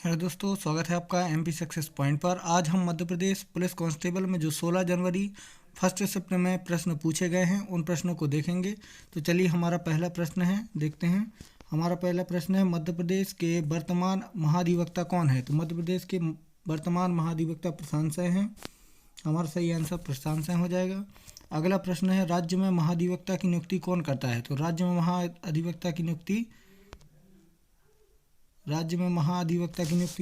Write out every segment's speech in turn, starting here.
Hello दोस्तों, स्वागत है आपका एमपी सक्सेस पॉइंट पर। आज हम मध्य प्रदेश पुलिस कांस्टेबल में जो 16 जनवरी फर्स्ट शिफ्ट में प्रश्न पूछे गए हैं उन प्रश्नों को देखेंगे। तो चलिए, हमारा पहला प्रश्न है, देखते हैं। हमारा पहला प्रश्न है, मध्य प्रदेश के वर्तमान महाधिवक्ता कौन है? तो मध्य प्रदेश के वर्तमान महाधिवक्ता प्रशांत सिंह हैं। हमारा सही आंसर प्रशांत सिंह हो जाएगा। अगला प्रश्न है, राज्य में महाधिवक्ता की नियुक्ति कौन करता है? तो राज्य में महाधिवक्ता की नियुक्ति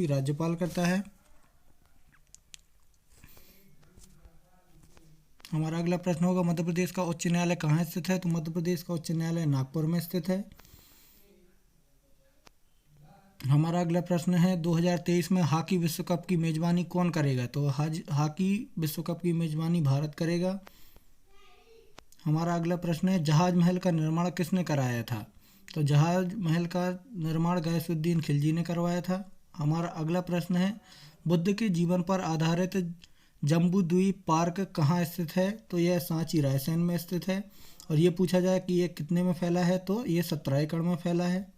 राज्यपाल करता है। हमारा अगला प्रश्न होगा, मध्य प्रदेश का उच्च न्यायालय कहाँ स्थित है? तो मध्य प्रदेश का उच्च न्यायालय नागपुर में स्थित है। हमारा अगला प्रश्न है, 2023 में हॉकी विश्व कप की मेजबानी कौन करेगा? तो हॉकी विश्व कप की मेजबानी भारत करेगा। हमारा अगला प्रश्न है, जहाज महल का निर्माण किसने कराया था? तो जहाज महल का निर्माण गयासुद्दीन खिलजी ने करवाया था। हमारा अगला प्रश्न है, बुद्ध के जीवन पर आधारित जम्बू द्वीप पार्क कहाँ स्थित है? तो यह सांची रायसेन में स्थित है। और ये पूछा जाए कि ये कितने में फैला है, तो ये 17 एकड़ में फैला है।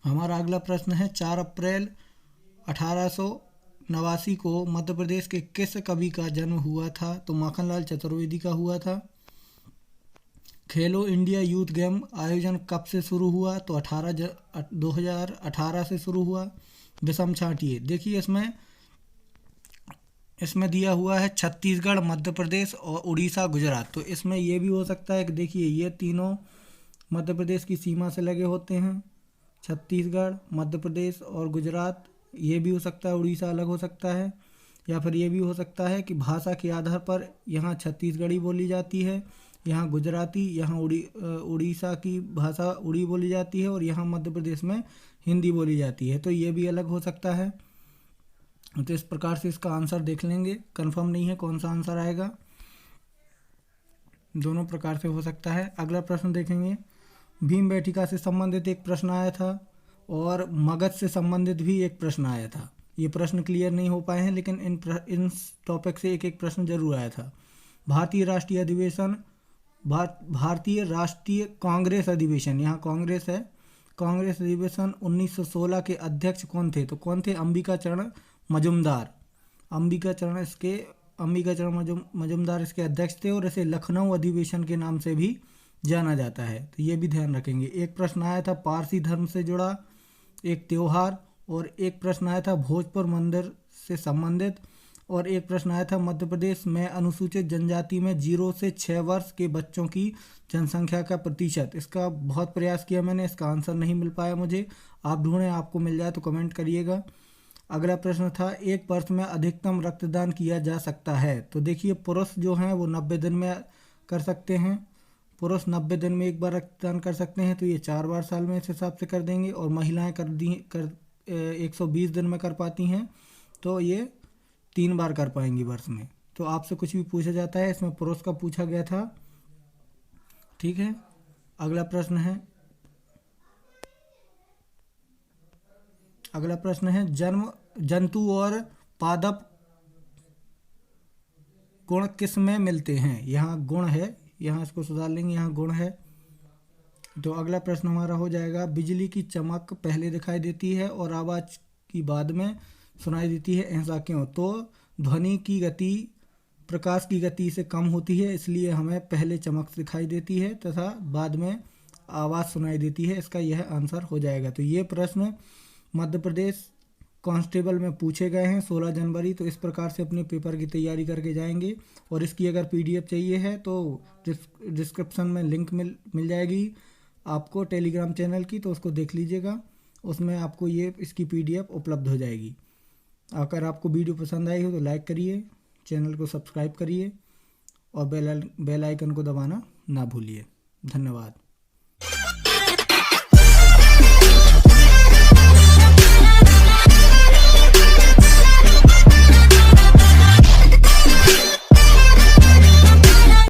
हमारा अगला प्रश्न है, 4 अप्रैल 1889 को मध्य प्रदेश के किस कवि का जन्म हुआ था? तो माखनलाल चतुर्वेदी का हुआ था। खेलो इंडिया यूथ गेम आयोजन कब से शुरू हुआ? तो 2018 से शुरू हुआ। विषम छांटिए, देखिए इसमें दिया हुआ है छत्तीसगढ़, मध्य प्रदेश और उड़ीसा, गुजरात। तो इसमें ये भी हो सकता है कि देखिए ये तीनों मध्य प्रदेश की सीमा से लगे होते हैं, छत्तीसगढ़, मध्य प्रदेश और गुजरात। ये भी हो सकता है उड़ीसा अलग हो सकता है, या फिर ये भी हो सकता है कि भाषा के आधार पर यहाँ छत्तीसगढ़ी बोली जाती है, यहाँ गुजराती, यहाँ उड़ीसा की भाषा उड़ी बोली जाती है और यहाँ मध्य प्रदेश में हिंदी बोली जाती है। तो ये भी अलग हो सकता है। तो इस प्रकार से इसका आंसर देख लेंगे, कंफर्म नहीं है कौन सा आंसर आएगा, दोनों प्रकार से हो सकता है। अगला प्रश्न देखेंगे, भीमबेटका से संबंधित एक प्रश्न आया था और मगध से संबंधित भी एक प्रश्न आया था। ये प्रश्न क्लियर नहीं हो पाए हैं, लेकिन इन टॉपिक से एक एक प्रश्न जरूर आया था। भारतीय राष्ट्रीय कांग्रेस अधिवेशन, यहाँ कांग्रेस है, कांग्रेस अधिवेशन 1916 के अध्यक्ष कौन थे? तो कौन थे? अंबिका चरण मजुमदार। मजुमदार इसके अध्यक्ष थे और इसे लखनऊ अधिवेशन के नाम से भी जाना जाता है। तो ये भी ध्यान रखेंगे। एक प्रश्न आया था पारसी धर्म से जुड़ा एक त्योहार, और एक प्रश्न आया था भोजपुर मंदिर से संबंधित, और एक प्रश्न आया था मध्य प्रदेश में अनुसूचित जनजाति में 0 से 6 वर्ष के बच्चों की जनसंख्या का प्रतिशत। इसका बहुत प्रयास किया मैंने, इसका आंसर नहीं मिल पाया मुझे। आप ढूंढें, आपको मिल जाए तो कमेंट करिएगा। अगला प्रश्न था, एक वर्ष में अधिकतम रक्तदान किया जा सकता है? तो देखिए, पुरुष जो हैं वो 90 दिन में कर सकते हैं, पुरुष 90 दिन में एक बार रक्तदान कर सकते हैं, तो ये 4 बार साल में इस हिसाब से कर देंगे। और महिलाएं 120 दिन में कर पाती हैं, तो ये 3 बार कर पाएंगी वर्ष में। तो आपसे कुछ भी पूछा जाता है, इसमें पुरुष का पूछा गया था, ठीक है। अगला प्रश्न है, जंतु और पादप गुण किस में मिलते हैं? यहाँ गुण है, यहाँ इसको सुधार लेंगे, यहाँ गुण है। तो अगला प्रश्न हमारा हो जाएगा, बिजली की चमक पहले दिखाई देती है और आवाज़ की बाद में सुनाई देती है, ऐसा क्यों? तो ध्वनि की गति प्रकाश की गति से कम होती है, इसलिए हमें पहले चमक दिखाई देती है तथा बाद में आवाज़ सुनाई देती है। इसका यह आंसर हो जाएगा। तो ये प्रश्न मध्य प्रदेश कांस्टेबल में पूछे गए हैं 16 जनवरी। तो इस प्रकार से अपने पेपर की तैयारी करके जाएंगे। और इसकी अगर पीडीएफ चाहिए है तो डिस्क्रिप्शन में लिंक मिल जाएगी आपको टेलीग्राम चैनल की, तो उसको देख लीजिएगा, उसमें आपको इसकी पीडीएफ उपलब्ध हो जाएगी। अगर आपको वीडियो पसंद आई हो तो लाइक करिए, चैनल को सब्सक्राइब करिए और बेल आइकन को दबाना ना भूलिए। धन्यवाद।